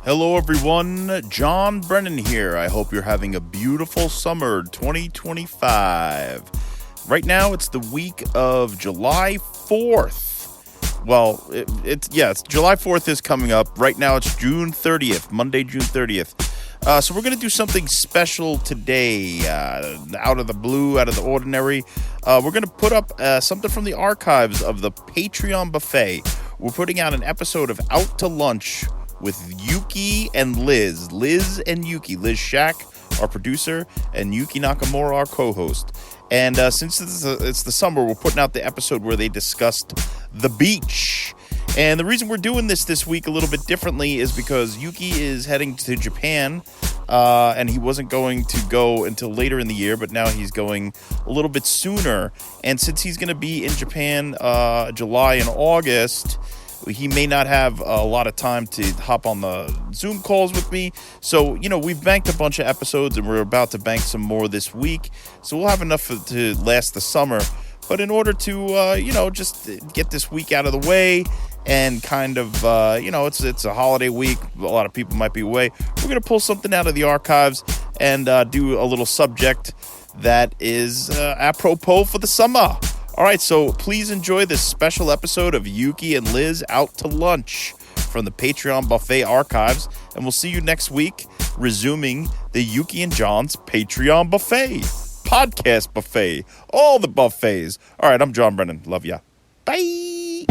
Hello everyone, John Brennan here. I hope you're having a beautiful summer 2025. Right now it's the week of July 4th. Well, it's July 4th is coming up. Right now it's June 30th, Monday, June 30th. So we're going to do something special today, out of the blue, out of the ordinary. We're going to put up something from the archives of the Patreon buffet. We're putting out an episode of Out to Lunch with Yuki and Liz and Yuki. Liz Schack, our producer, and Yuki Nakamura, our co-host. And since it's the summer, we're putting out the episode where they discussed the beach. And the reason we're doing this week a little bit differently is because Yuki is heading to Japan, and he wasn't going to go until later in the year, but now he's going a little bit sooner. And since he's going to be in Japan July and August, he may not have a lot of time to hop on the Zoom calls with me. So, we've banked a bunch of episodes, and we're about to bank some more this week. So we'll have enough to last the summer. But in order to, just get this week out of the way and kind of, it's a holiday week. A lot of people might be away. We're going to pull something out of the archives and do a little subject that is apropos for the summer. All right, so please enjoy this special episode of Yuki and Liz Out to Lunch from the Patreon Buffet archives, and we'll see you next week, resuming the Yuki and John's Patreon Buffet, podcast buffet, all the buffets. All right, I'm John Brennan. Love ya. Bye. Yuki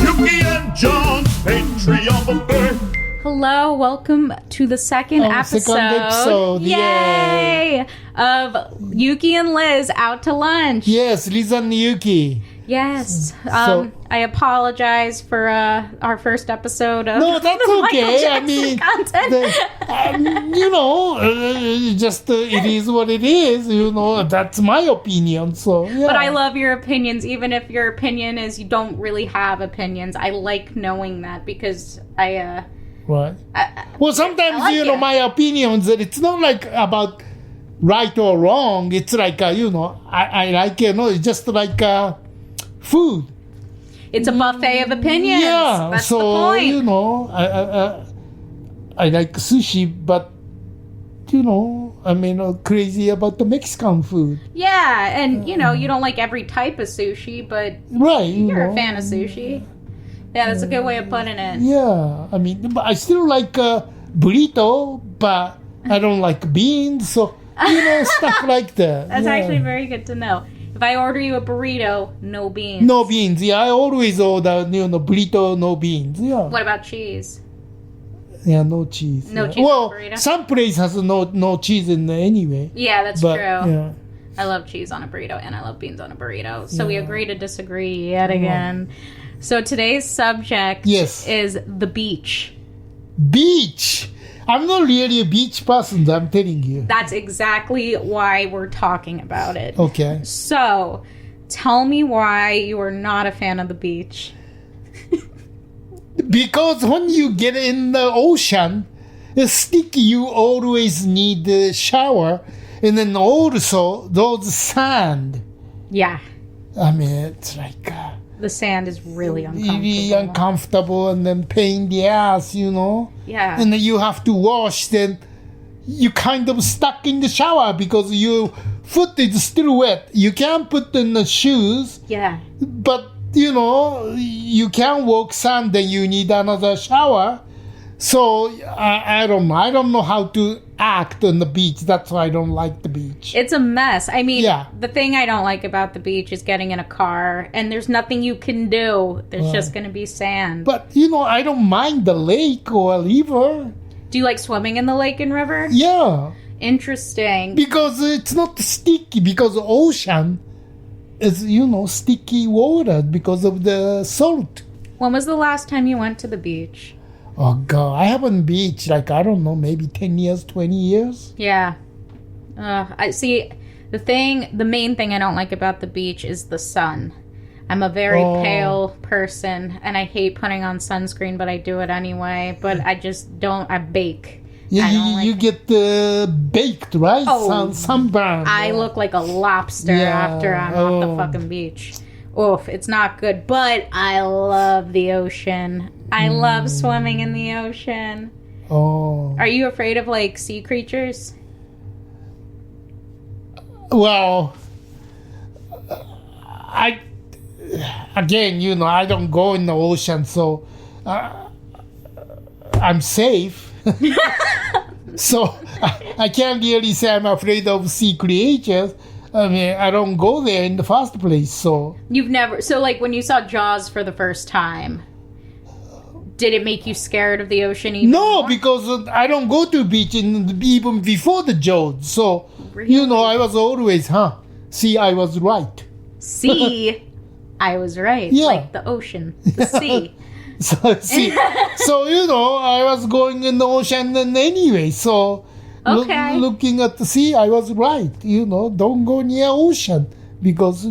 and John's Patreon Buffet. Hello, welcome to the second episode. Yay! Of Yuki and Liz Out to Lunch. Yes, Liz and Yuki. Yes. I apologize for our first episode of No, that's okay. I mean, content. It is what it is. That's my opinion. So, yeah. But I love your opinions, even if your opinion is you don't really have opinions. I like knowing that because I... Right. Well, sometimes, my opinions, it's not like about right or wrong. It's like, I like, it's just like food. It's a buffet of opinions. Yeah. That's so, the point. I like sushi, but, crazy about the Mexican food. Yeah, and, you don't like every type of sushi, but right, you're a fan of sushi. Yeah, that's a good way of putting it. Yeah, but I still like burrito, but I don't like beans, so, stuff like that. That's actually very good to know. If I order you a burrito, no beans. No beans, yeah, I always order, burrito, no beans, yeah. What about cheese? Yeah, no cheese. No cheese Well, on a burrito? some place has no cheese in there anyway. Yeah, that's but, true. Yeah. I love cheese on a burrito, and I love beans on a burrito. So we agree to disagree yet again. So today's subject is the beach. Beach! I'm not really a beach person, I'm telling you. That's exactly why we're talking about it. Okay. So, tell me why you are not a fan of the beach. Because when you get in the ocean, it's sticky, you always need the shower. And then also, those sand. Yeah. It's like... the sand is really uncomfortable. Really uncomfortable and then pain in the ass, Yeah. And then you have to wash, then you kind of stuck in the shower because your foot is still wet. You can't put in the shoes. Yeah. But, you can walk sand, then you need another shower. So, I don't know. I don't know how to act on the beach. That's why I don't like the beach. It's a mess. The thing I don't like about the beach is getting in a car, and there's nothing you can do. There's just going to be sand. But, I don't mind the lake or a river. Do you like swimming in the lake and river? Yeah. Interesting. Because it's not sticky, because the ocean is, sticky water because of the salt. When was the last time you went to the beach? Oh, God. I haven't beach, maybe 10 years, 20 years. Yeah. I see. The main thing I don't like about the beach is the sun. I'm a very pale person, and I hate putting on sunscreen, but I do it anyway. But I just don't. I bake. You get baked, right? Oh, sunburn. I look like a lobster after I'm off the fucking beach. Oof, it's not good. But I love the ocean. I love swimming in the ocean. Oh. Are you afraid of like sea creatures? Well, again, I don't go in the ocean, so I'm safe. So I can't really say I'm afraid of sea creatures. I mean, I don't go there in the first place, so. You've never, so like when you saw Jaws for the first time, did it make you scared of the ocean even No, more? because I don't go to beach even before the Jaws. So, Really? I was always, see, I was right. See, I was right. Yeah. Like the ocean, the sea. So, see, I was going in the ocean anyway. So, Okay. looking at the sea, I was right. Don't go near ocean because,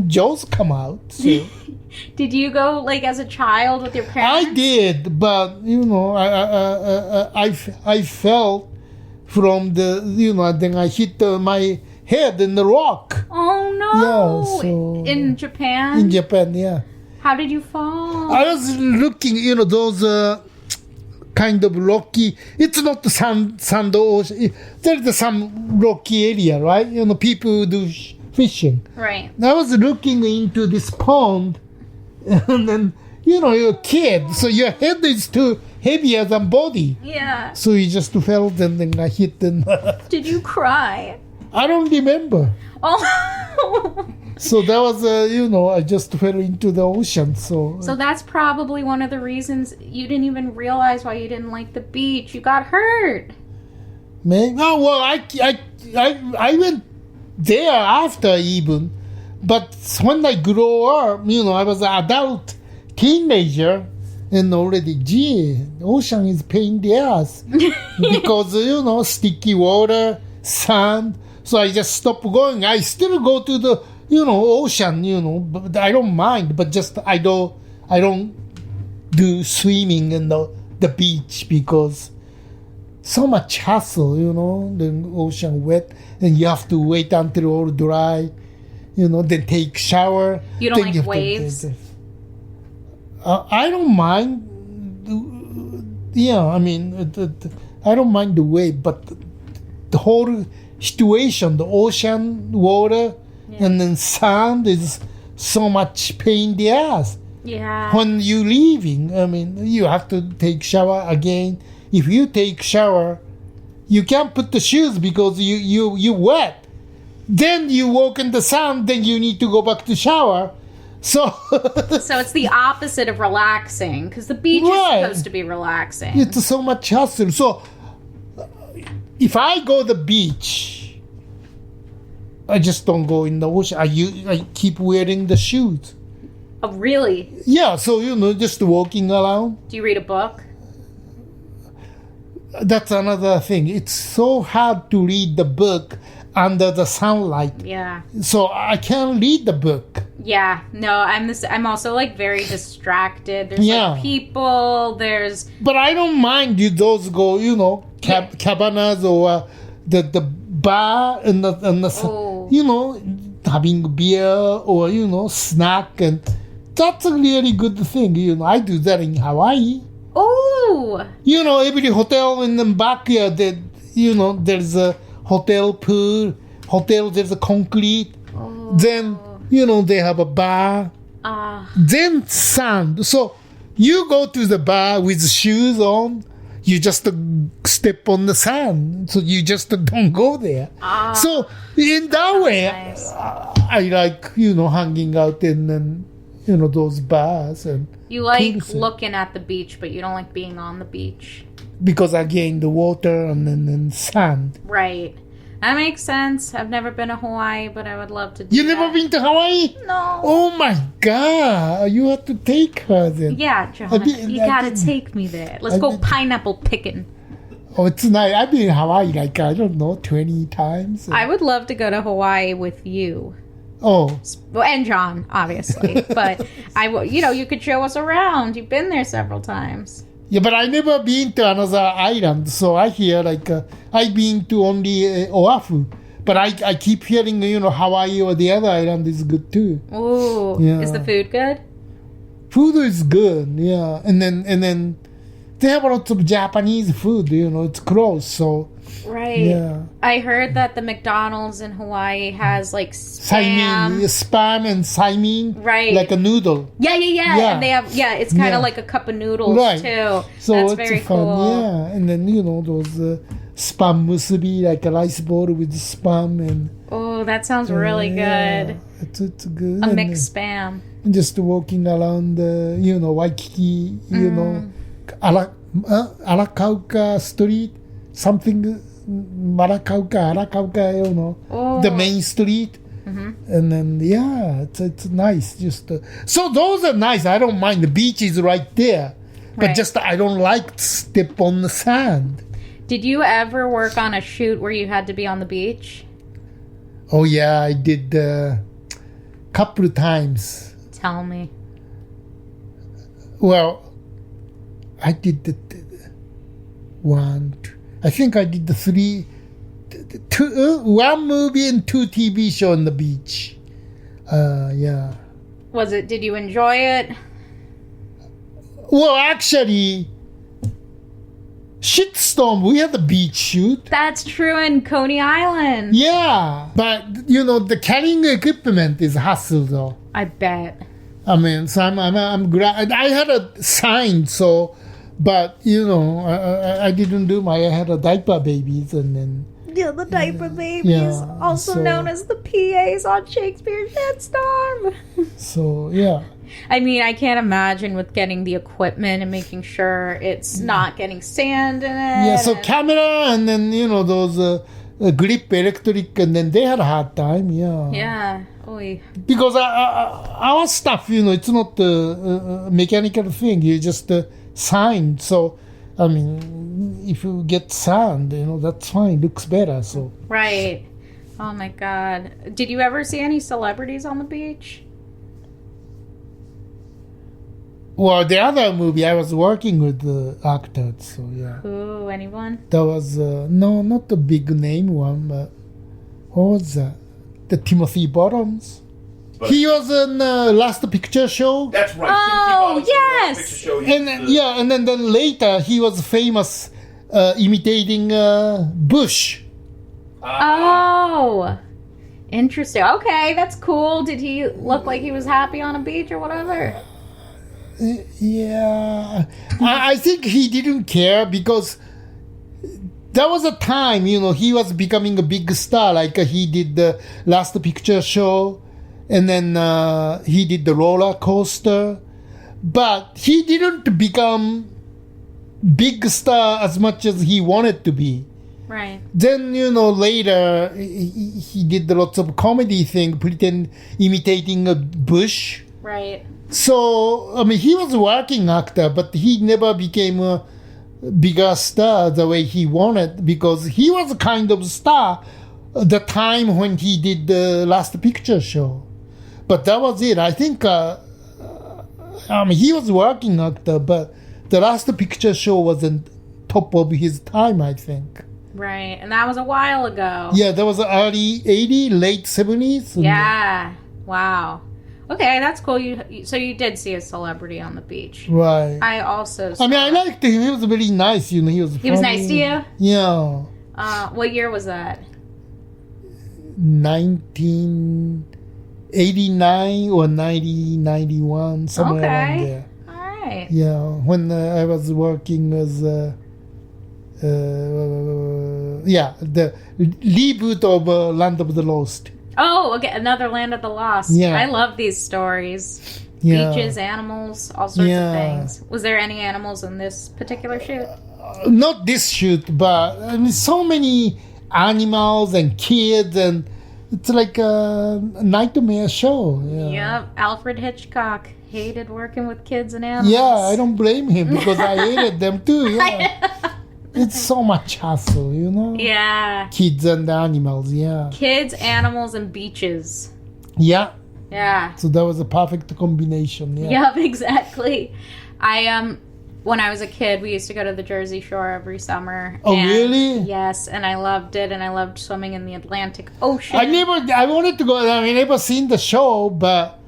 Jaws come out. So. Did you go like as a child with your parents? I did, but I fell from the then I hit my head in the rock Oh no! Yeah, so- In Japan? in Japan. Yeah, How did you fall? I was looking, those kind of rocky. It's not the sand ocean. There's some rocky area, right? People do fishing. Right. I was looking into this pond, and then you're a kid, so your head is too heavier than body. Yeah. So you just fell, and then I hit, and Did you cry? I don't remember. Oh. So that was, I just fell into the ocean. So So that's probably one of the reasons you didn't even realize why you didn't like the beach. You got hurt. man, I went there after even, but when I grew up, I was an adult teenager, and already, the ocean is pain in the ass because sticky water, sand. So I just stopped going. I still go to the ocean, but I don't mind. But just I don't do swimming in the beach because so much hassle, the ocean wet, and you have to wait until all dry, then take shower. You don't then like have to- waves? I don't mind. Yeah, I mean, I don't mind the wave, but the whole situation, the ocean, water, and then sand is so much pain in the ass. Yeah. When you leaving, I mean, you have to take shower again. If you take shower, you can't put the shoes because you wet. Then you walk in the sun, then you need to go back to shower. So So it's the opposite of relaxing because the beach Right. is supposed to be relaxing. it's so much hassle. So if I go to the beach, I just don't go in the ocean. I keep wearing the shoes. Oh, really? Yeah, so just walking around. Do you read a book? That's another thing. It's so hard to read the book under the sunlight. Yeah. So I can't read the book. Yeah. No, I'm also like very distracted. There's Yeah. like people. There's But I don't mind those go, cabanas or the bar and Oh. having beer or, snack. And that's a really good thing. I do that in Hawaii. oh Every hotel in the backyard, there's a hotel pool, there's a concrete. Then, they have a bar. Then sand. So you go to the bar with shoes on, you just step on the sand. So you just don't go there. So in that way, nice. I like, hanging out in those bars. And You like pools. looking at the beach, but you don't like being on the beach. Because again, the water and then sand. Right. That makes sense. I've never been to Hawaii, but I would love to do You that. never been to Hawaii? No. Oh my God! You have to take her then. Yeah, John. I've been- You I've gotta been- take me there. Let's I've go been- pineapple picking. Oh, it's nice. I've been in Hawaii like, I don't know, 20 times. I would love to go to Hawaii with you. Oh, Well, and John, obviously. But you could show us around. You've been there several times. yeah, but I never been to another island. So I hear I've been to only Oahu. But I keep hearing, Hawaii or the other island is good too. Ooh. Yeah. Is the food good? Food is good, yeah. And then they have a lot of Japanese food, it's close, so. Right. Yeah. I heard that the McDonald's in Hawaii has like Saimin, spam and saimin. Right. Like a noodle. Yeah. Yeah. And they have, it's kind of like a cup of noodles too. So that's it's very fun, cool. yeah. And then, those spam musubi, like a rice bowl with spam and... Oh, that sounds really good. It's good. A And, mixed spam. and just walking around, Waikiki, Arakauka Street, something, Arakauka, Oh. the main street. And then, it's nice. So those are nice. I don't mind. The beach is right there. But Right. just I don't like to step on the sand. Did you ever work on a shoot where you had to be on the beach? Oh, yeah, I did couple of times. Tell me. Well, I did I think I did one movie and 2 TV shows on the beach. Yeah. Did you enjoy it? Well, actually, shitstorm, we had the beach shoot. That's true in Coney Island. Yeah, but the carrying equipment is hassle though. I bet. I mean, so I'm glad I had a sign, so, but I didn't do I had a diaper babies and then. Yeah, the diaper babies, also known as the PAs on Shakespeare's Shitstorm. So yeah. I mean, I can't imagine with getting the equipment and making sure it's not getting sand in it. Yeah, so camera and then those grip electric, and then they had a hard time. Yeah. Yeah. Oy. Because our stuff, it's not a mechanical thing. You just sign. So, I mean, if you get sand, that's fine. Looks better. So. Right. Oh my God. Did you ever see any celebrities on the beach? Well, the other movie, I was working with the actors, so yeah. Ooh, anyone? That was, no, not the big name one, but what was that? The Timothy Bottoms. He was in Last Picture Show. That's right. Oh, Timothy Bottoms yes! Picture Show. And then later he was famous imitating Bush. Oh, interesting. Okay, that's cool. Did he look like he was happy on a beach or whatever? Yeah, I think he didn't care because there was a time, he was becoming a big star. Like he did the Last Picture Show, and then he did the roller coaster, but he didn't become big star as much as he wanted to be. Right. Then, later he did lots of comedy thing, imitating a Bush. Right. So, I mean, he was a working actor, but he never became a bigger star the way he wanted, because he was a kind of star at the time when he did the Last Picture Show. But that was it. I think, he was a working actor, but the Last Picture Show wasn't top of his time, I think. Right. And that was a while ago. Yeah, that was early 80s, late 70s. Yeah. Wow. Okay, that's cool. So you did see a celebrity on the beach. Right. I also saw... I mean, I liked him. He was very nice. He was funny. He was nice to you? Yeah. What year was that? 1989 or 91, somewhere around there. All right. Yeah, when I was working as the reboot of Land of the Lost. Oh, okay, another Land of the Lost. Yeah. I love these stories. Yeah. Beaches, animals, all sorts of things. Was there any animals in this particular shoot? Not this shoot, but I mean, so many animals and kids, and it's like a nightmare show. Yeah. Yep, Alfred Hitchcock hated working with kids and animals. Yeah, I don't blame him because I hated them too. Yeah. It's so much hassle, Yeah. Kids and animals, yeah. Kids, animals, and beaches. Yeah. Yeah. So that was a perfect combination, yeah. Yep, exactly. When I was a kid, we used to go to the Jersey Shore every summer. Oh, really? Yes, and I loved it, and I loved swimming in the Atlantic Ocean. I wanted to go, I never seen the show, but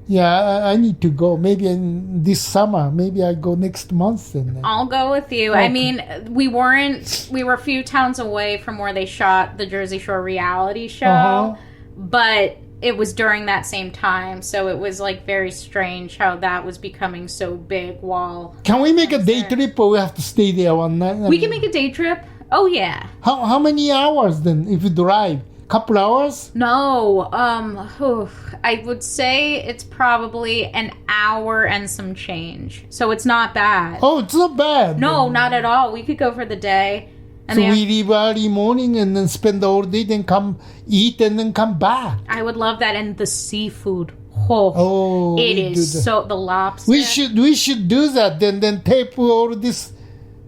Yeah, I need to go. Maybe in this summer. Maybe I go next month. And I'll go with you. Okay. I mean, we were a few towns away from where they shot the Jersey Shore reality show, but it was during that same time, so it was like very strange how that was becoming so big while... Can we make a day trip or we have to stay there one night? We can make a day trip. Oh, yeah. How many hours then if you drive? Couple hours? No, I would say it's probably an hour and some change. So it's not bad. Oh, it's not bad. No, not at all. We could go for the day. And So they we leave early morning and then spend the whole day, then come eat and then come back. I would love that. And the seafood. Oh, it we do is that. so... The lobster. We should do that. Then tape all this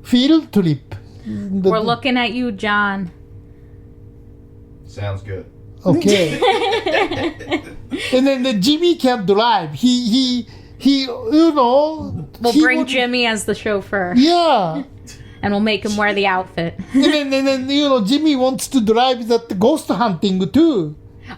field trip. We're looking at you, John. Sounds good. Okay. And then the Jimmy can drive. He you know. We'll he bring would- Jimmy as the chauffeur. Yeah. And we'll make him wear the outfit. And then you know Jimmy wants to drive that ghost hunting too.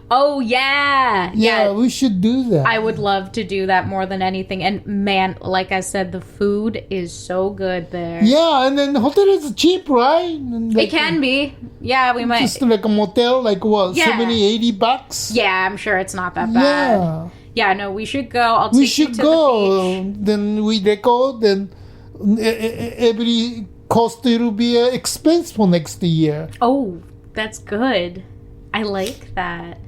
Oh, yeah. Yeah, we should do that. I would love to do that more than anything. And man, like I said, the food is so good there. Yeah, and then hotel is cheap, right? And It like, can be. Yeah, we might. just like a motel, like what, Yeah. 70, $80? Yeah, I'm sure it's not that bad. Yeah. Yeah, no, we should go. I'll take We you should to go. the beach. Then we record, then every cost will be expense for next year. Oh, that's good. I like that.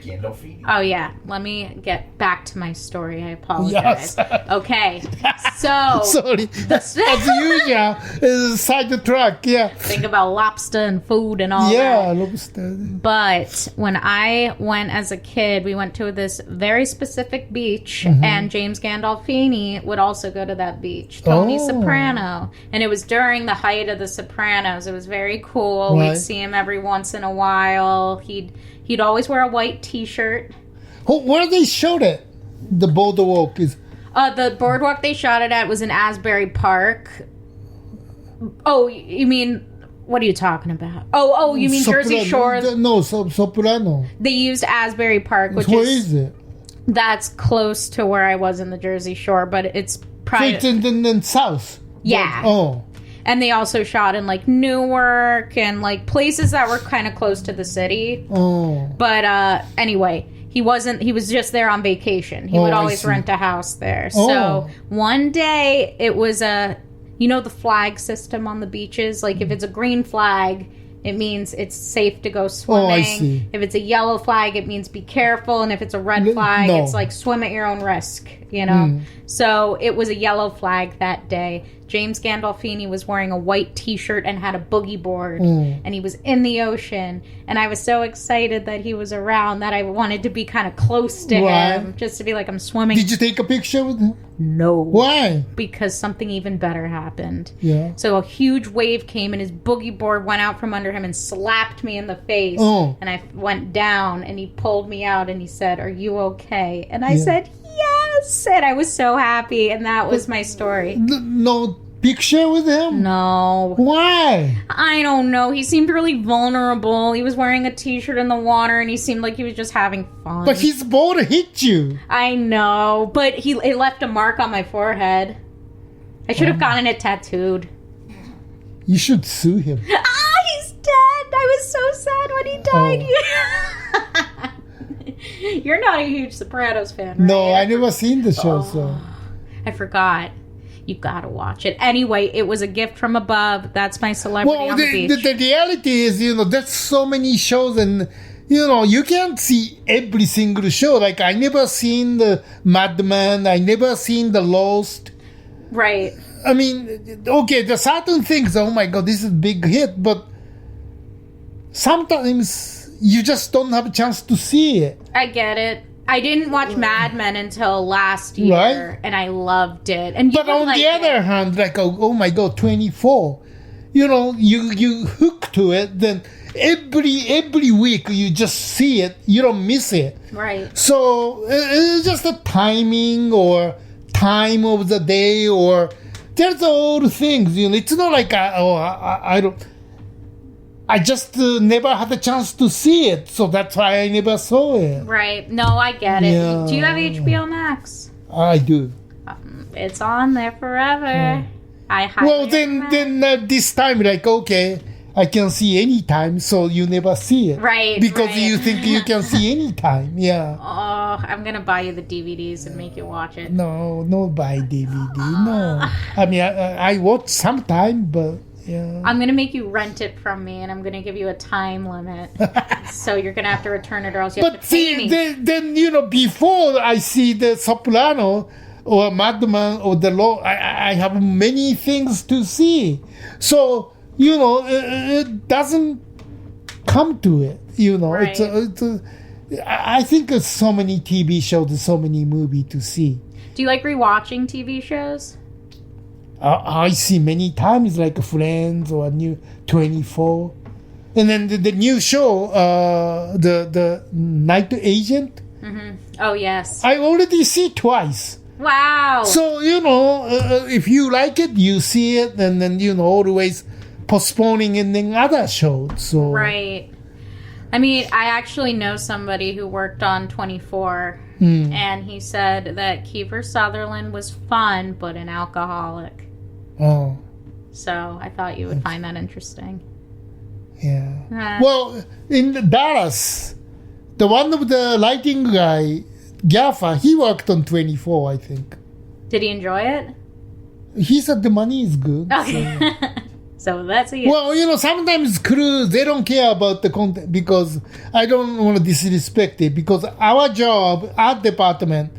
Gandolfini. Oh, yeah. Let me get back to my story. I apologize. Yes. Okay. So, Sorry. As usual, side track, yeah. think about lobster and food and all Yeah, that. lobster. But when I went as a kid, we went to this very specific beach, Mm-hmm. and James Gandolfini would also go to that beach. Tony Oh. Soprano. And it was during the height of the Sopranos. It was very cool. Right. We'd see him every once in a while. He'd always wear a white T-shirt. Where they showed it? The boardwalk is. The boardwalk they shot it at was in Asbury Park. Oh, you mean... What are you talking about? Oh, you mean Jersey Shore? Soprano. They used Asbury Park, which Where is... is it? That's close to where I was in the Jersey Shore, but it's So private. it's in south. Yeah. Oh. And they also shot in like Newark and like places that were kind of close to the city. Oh. But anyway, he was just there on vacation. He would I always see. rent a house there. Oh. So one day it was the flag system on the beaches? Like if it's a green flag, it means it's safe to go swimming. Oh, I see. If it's a yellow flag, it means be careful. And if it's a red flag, no. it's like swim at your own risk, you know? So it was a yellow flag that day. James Gandolfini was wearing a white T-shirt and had a boogie board. And he was in the ocean. And I was so excited that he was around that I wanted to be kind of close to Right. him. Just to be like, I'm swimming. Did you take a picture with him? No. Why? Because something even better happened. Yeah. So a huge wave came and his boogie board went out from under him and slapped me in the face. Oh. And I went down and he pulled me out and he said, "Are you okay?" And I said, "Yes." And I was so happy. And that was my story. No picture with him? No. Why? I don't know. He seemed really vulnerable. He was wearing a T-shirt in the water and he seemed like he was just having fun. But his board hit you. I know. But it left a mark on my forehead. I should have gotten it tattooed. You should sue him. He's dead. I was so sad when he died. You're not a huge Sopranos fan, right? No, I never seen the show, so. I forgot. You gotta watch it. Anyway, it was a gift from above. That's my celebrity Well, on the beach. the reality is, there's so many shows and, you can't see every single show. Like, I never seen the Mad Men. I never seen the Lost. Right. I mean, okay, there's certain things, oh my God, this is a big hit, but sometimes you just don't have a chance to see it. I get it. I didn't watch Mad Men until last year, Right. and I loved it. And you But on the other hand, like, oh my God, 24, you hook to it, then every week you just see it, you don't miss it. right. So it's just the timing or time of the day, or there's all the things. It's not like I don't. I just never had a chance to see it, so that's why I never saw it. Right. No, I get it. Yeah. Do you have HBO Max? I do. It's on there forever. I highly Well, recommend. then this time, like, okay, I can see anytime, so you never see it. Right, Because right. you think you can see anytime, yeah. Oh, I'm gonna buy you the DVDs and make you watch it. No buy DVD, no. I mean, I watch sometime, but, yeah. I'm gonna make you rent it from me, and I'm gonna give you a time limit. So you're gonna have to return it, or else you have But to pay see, me. then, before I see The Soprano or Madman or The Law, I have many things to see. So, it doesn't come to it, Right. I think there's so many TV shows, so many movies to see. Do you like rewatching TV shows? I see many times, like Friends or New 24. And then the new show, the Night Agent, Oh yes. I already see twice. Wow. So, if you like it, you see it, and then, always postponing and then other shows. So. Right. I mean, I actually know somebody who worked on 24, and he said that Kiefer Sutherland was fun, but an alcoholic. Oh, So I thought you would find that interesting. yeah. Well, in Dallas, the one of the lighting guy, Gaffer, he worked on 24, I think. Did he enjoy it? He said the money is good. Okay. So that's a yes. Well, sometimes crew, they don't care about the content because I don't want to disrespect it because our job, our department,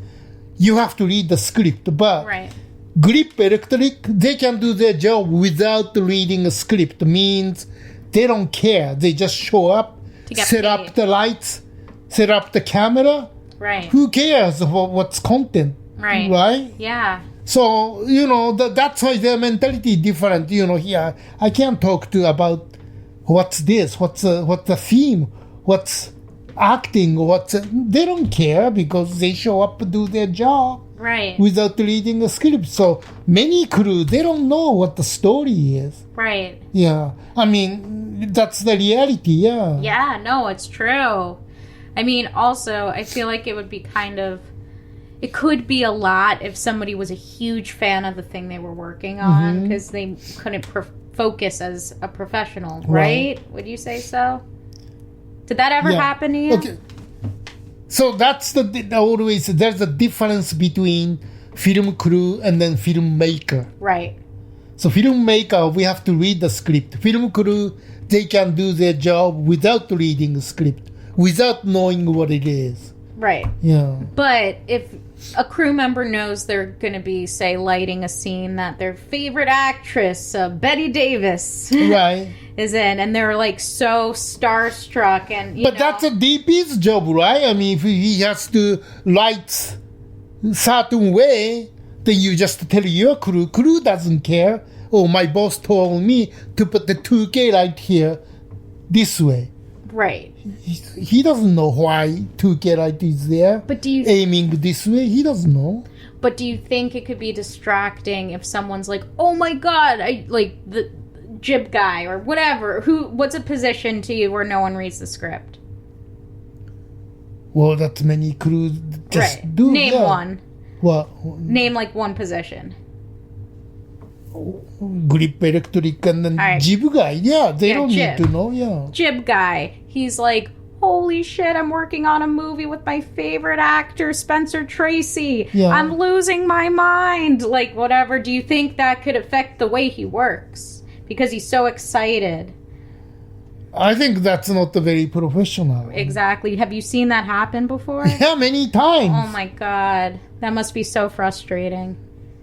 you have to read the script. But Right. Grip Electric, they can do their job without reading a script. Means they don't care. They just show up, To get set paid. up the lights, set up the camera. Right. Who cares what's content? Right. Right? Yeah. So, that's why their mentality different. Here, I can't talk to about what's this, what's the theme, what's acting, they don't care because they show up to do their job Right. without reading a script. So many crew, they don't know what the story is. Right. Yeah. I mean, that's the reality, yeah. Yeah, no, it's true. I mean, also, I feel like it would be it could be a lot if somebody was a huge fan of the thing they were working on because they couldn't focus as a professional, right? Would you say so? Did that ever Yeah. happen to you? Okay. So that's always, there's a difference between film crew and then filmmaker. Right. So filmmaker, we have to read the script. Film crew, they can do their job without reading the script, without knowing what it is. Right. Yeah. But if a crew member knows they're going to be, say, lighting a scene that their favorite actress, Betty Davis, Right. is in, and they're like so starstruck, and But that's a DP's job, right? I mean, if he has to light certain way, then you just tell your crew. Crew doesn't care. Oh, my boss told me to put the 2K light here this way. right. He doesn't know why 2K light is there. But do you Aiming this way, he doesn't know. But do you think it could be distracting if someone's like, "Oh my god, I like the jib guy or whatever"? What's a position to you where no one reads the script? Well, that many crews just Right. do. Name yeah. one. Well, Name like one position. grip electric and then All right. jib guy. Yeah, they Yeah, don't jib. need to know. Yeah. Jib guy. He's like, "Holy shit, I'm working on a movie with my favorite actor, Spencer Tracy. Yeah. I'm losing my mind." Like, whatever. Do you think that could affect the way he works? Because he's so excited. I think that's not very professional. Exactly. Have you seen that happen before? Yeah, many times. Oh my god. That must be so frustrating.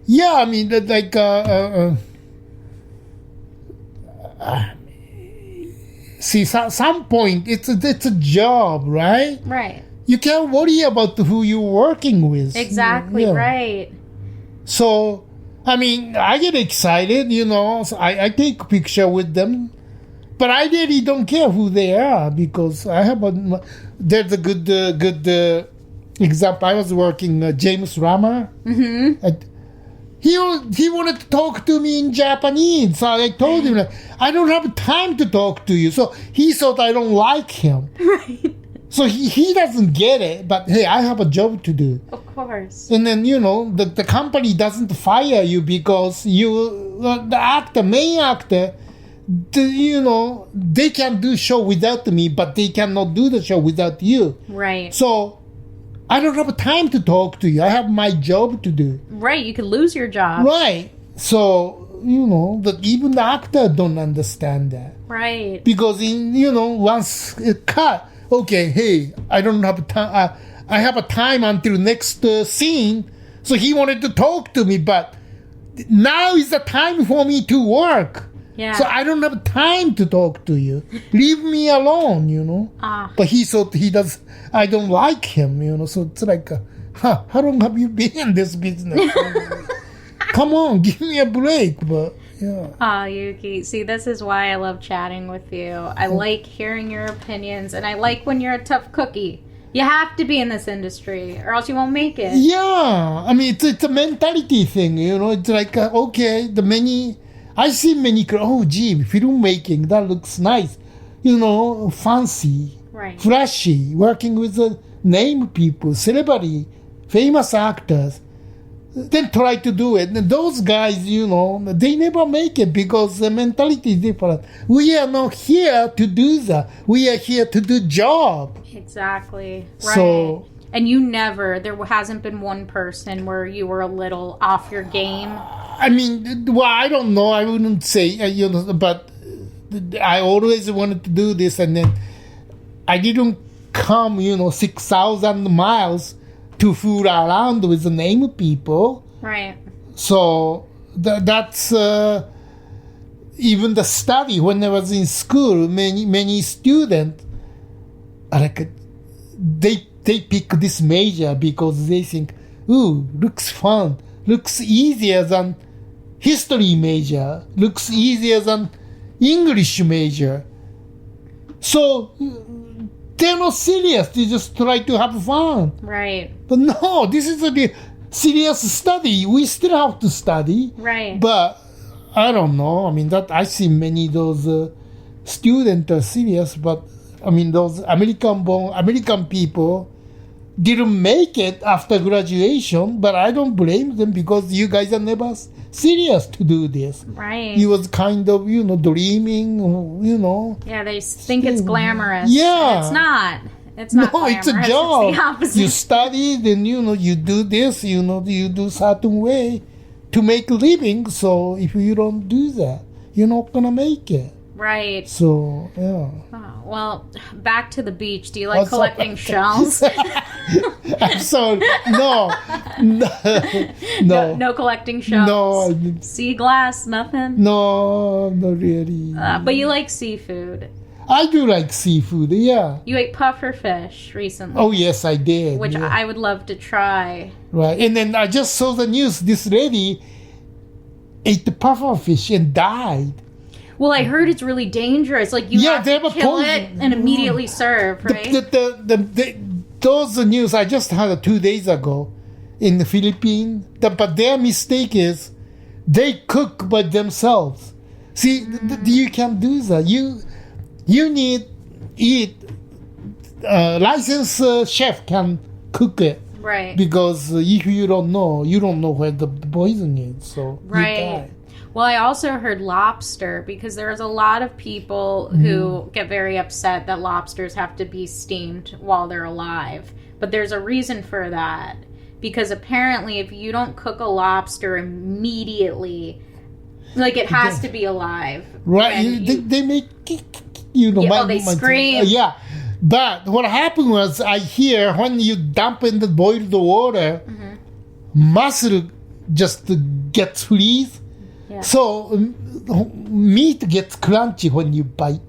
Yeah, I mean, that like, see, some point, it's a job, right? Right. You can't worry about who you're working with. Exactly, Yeah. right. So, I mean, I get excited, so I take a picture with them. But I really don't care who they are because I have there's a good example. I was working James Rammer. Mm-hmm. He wanted to talk to me in Japanese. So I told him, I don't have time to talk to you. So he thought I don't like him. Right. So he doesn't get it. But hey, I have a job to do. Of course. And then, the company doesn't fire you because the main actor, they can do show without me, but they cannot do the show without you. Right. So I don't have time to talk to you. I have my job to do. Right. You could lose your job. Right. So, even the actor don't understand that. Right. Because once it cut, okay, hey, I don't have time. I have a time until next scene. So he wanted to talk to me, but now is the time for me to work. Yeah. So I don't have time to talk to you. Leave me alone, But he thought I don't like him, So it's like, how long have you been in this business? Come on, give me a break. But yeah. Oh, Yuki. See, this is why I love chatting with you. I like hearing your opinions, and I like when you're a tough cookie. You have to be in this industry, or else you won't make it. Yeah. I mean, it's a mentality thing, It's like, okay, I see many, gee, filmmaking, that looks nice. Fancy, Right. flashy, working with the name people, celebrity, famous actors. Then try to do it. And those guys, they never make it because the mentality is different. We are not here to do that. We are here to do job. Exactly. Right. So, and there hasn't been one person where you were a little off your game. I mean, well, I don't know. I wouldn't say, but I always wanted to do this, and then I didn't come, 6,000 miles to fool around with the name people. Right. So that's even the study. When I was in school, many students they pick this major because they think, ooh, looks fun, looks easier than history major, looks easier than English major. So they're not serious. They just try to have fun. Right. But no, this is a serious study. We still have to study. Right. But I don't know. I mean, that I see many of those students are serious, but I mean, those American people didn't make it after graduation. But I don't blame them because you guys are never serious to do this. Right. You was kind of, dreaming, Yeah, they think it's glamorous. Yeah. It's not. It's not No, glamorous. it's a job. It's the opposite. You study, then, you do this, you do certain way to make a living. So if you don't do that, you're not going to make it. Right. So, yeah. Oh, well, back to the beach. Do you like What's collecting up? shells? I'm sorry. No. No collecting shells? No. Sea glass? Nothing? No, not really. But you like seafood. I do like seafood, yeah. You ate puffer fish recently. Oh, yes, I did. Which yeah. I would love to try. Right. And then I just saw the news. This lady ate the puffer fish and died. Well, I heard it's really dangerous. Like, you have to kill it and immediately serve, right? Those news I just had 2 days ago in the Philippines. But their mistake is they cook by themselves. See, you can do that. You need licensed chef can cook it. Right. Because if you don't know where the poison is. So right. you die. Well, I also heard lobster because there's a lot of people who get very upset that lobsters have to be steamed while they're alive. But there's a reason for that. Because apparently if you don't cook a lobster immediately, like it has to be alive. Right. They make, they scream. Yeah. But what happened was I hear when you dump in the boiled water, muscle just gets freeze. Yeah. So meat gets crunchy when you bite.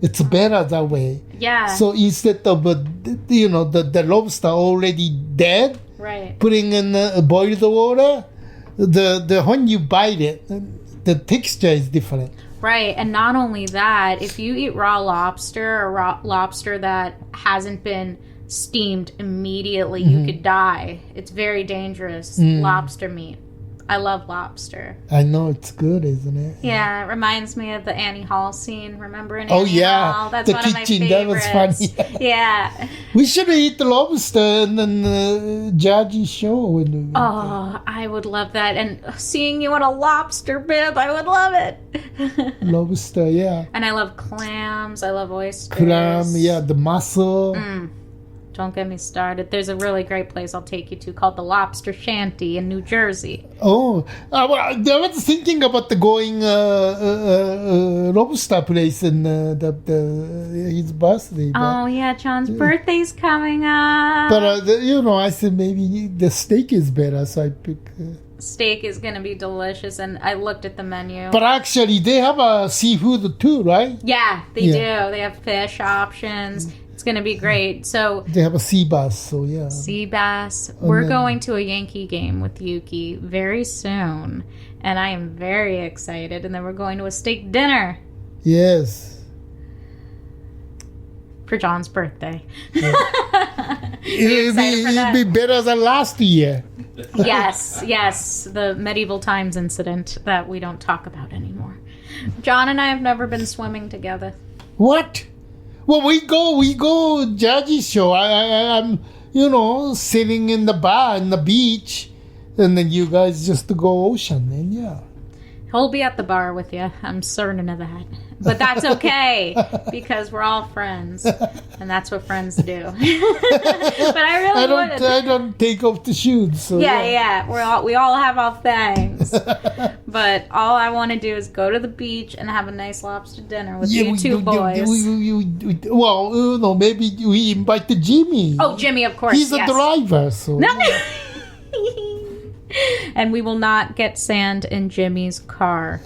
It's better that way. Yeah. So instead of the lobster already dead, right, putting in boiled water, the when you bite it, the texture is different. Right, and not only that, if you eat raw lobster or raw lobster that hasn't been steamed immediately, you could die. It's very dangerous, lobster meat. I love lobster. I know it's good, isn't it? Yeah, it reminds me of the Annie Hall scene. Remember in Oh, Annie yeah. Hall? That's The one kitchen, of my that was favorites. funny. Yeah. We should eat the lobster and then Judge's show. When we Oh, I would love that. And seeing you in a lobster bib, I would love it. lobster, yeah. And I love clams. I love oysters. Clam, yeah, the mussel. Don't get me started. There's a really great place I'll take you to called the Lobster Shanty in New Jersey. Oh, I was thinking about the going lobster place in his birthday. Oh, yeah, John's birthday's coming up. But I said maybe the steak is better, so I pick. Steak is going to be delicious, and I looked at the menu. But actually, they have a seafood too, right? Yeah, they do. They have fish options. It's going to be great. So They have a sea bass, so yeah. sea bass. We're going to a Yankee game with Yuki very soon, and I am very excited. And then we're going to a steak dinner Yes. for John's birthday. It'd be better than last year. Yes, the medieval times incident that we don't talk about anymore. John and I have never been swimming together. What? Well, we go Judge's show. I'm, sitting in the bar in the beach, and then you guys just go ocean, and yeah. He'll be at the bar with you. I'm certain of that. But that's okay because we're all friends, and that's what friends do. But I really wouldn't. I don't take off the shoes. So Yeah. We all have our things. But all I want to do is go to the beach and have a nice lobster dinner with you two boys. Maybe we invite Jimmy. Oh, Jimmy, of course. He's a driver, so. No. And we will not get sand in Jimmy's car.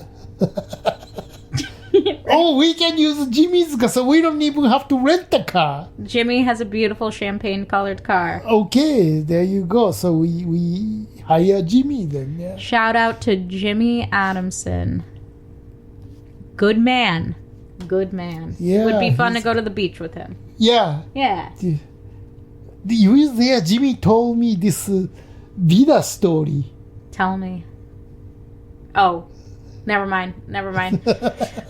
Oh, we can use Jimmy's car, so we don't even have to rent the car. Jimmy has a beautiful champagne-colored car. Okay, there you go. So we hire Jimmy then, yeah. Shout out to Jimmy Adamson. Good man. Good man. Yeah, Would be fun to go to the beach with him. Yeah. Yeah. You was there, Jimmy told me this Vida story. Tell me. Oh, never mind.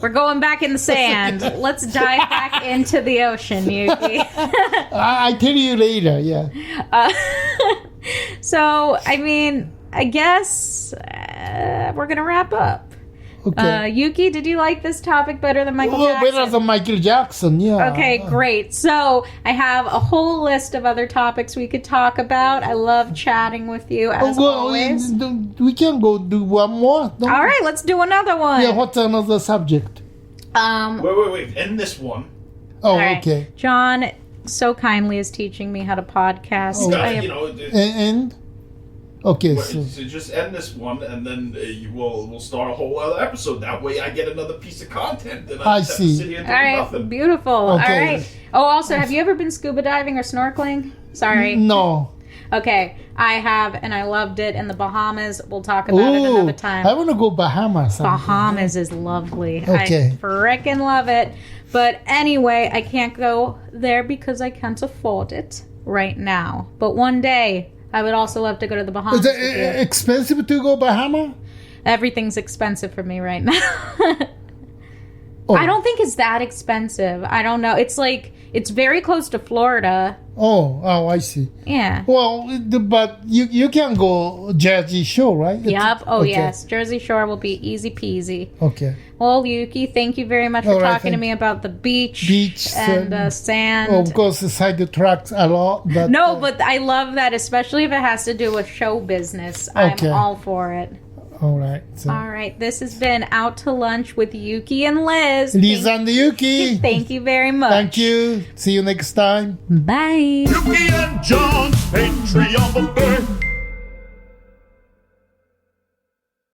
We're going back in the sand. Let's dive back into the ocean, Yuki. I tell you later, yeah. So, I guess we're going to wrap up. Okay. Yuki, did you like this topic better than Michael Jackson? Better than Michael Jackson, yeah. Okay, great. So I have a whole list of other topics we could talk about. I love chatting with you as always. We can go do one more. All right, let's do another one. Yeah, what's another subject? Wait. End this one. Oh, all right. okay. John so kindly is teaching me how to podcast. Oh. And? Okay, so just end this one, and then we'll start a whole other episode. That way, I get another piece of content. And I just have to sit here and do all right, nothing. beautiful. Okay. All right. Oh, also, have you ever been scuba diving or snorkeling? Sorry. No. Okay, I have, and I loved it in the Bahamas. We'll talk about it another time. I want to go Bahamas. Bahamas is lovely. Okay. I frickin' love it. But anyway, I can't go there because I can't afford it right now. But one day, I would also love to go to the Bahamas. Is it expensive to go Bahama? Everything's expensive for me right now. Oh. I don't think it's that expensive. I don't know. It's very close to Florida. Oh, I see. Yeah. Well, but you can go Jersey Shore, right? Yep. Oh, okay. yes. Jersey Shore will be easy peasy. Okay. Well, Yuki, thank you very much for talking to me about the beach and sand. Oh, of course, the side tracks a lot. But, but I love that, especially if it has to do with show business. Okay. I'm all for it. All right. So. All right. This has been Out to Lunch with Yuki and Liz. Liz and Yuki. Thank you very much. Thank you. See you next time. Bye. Yuki and John's Patreon.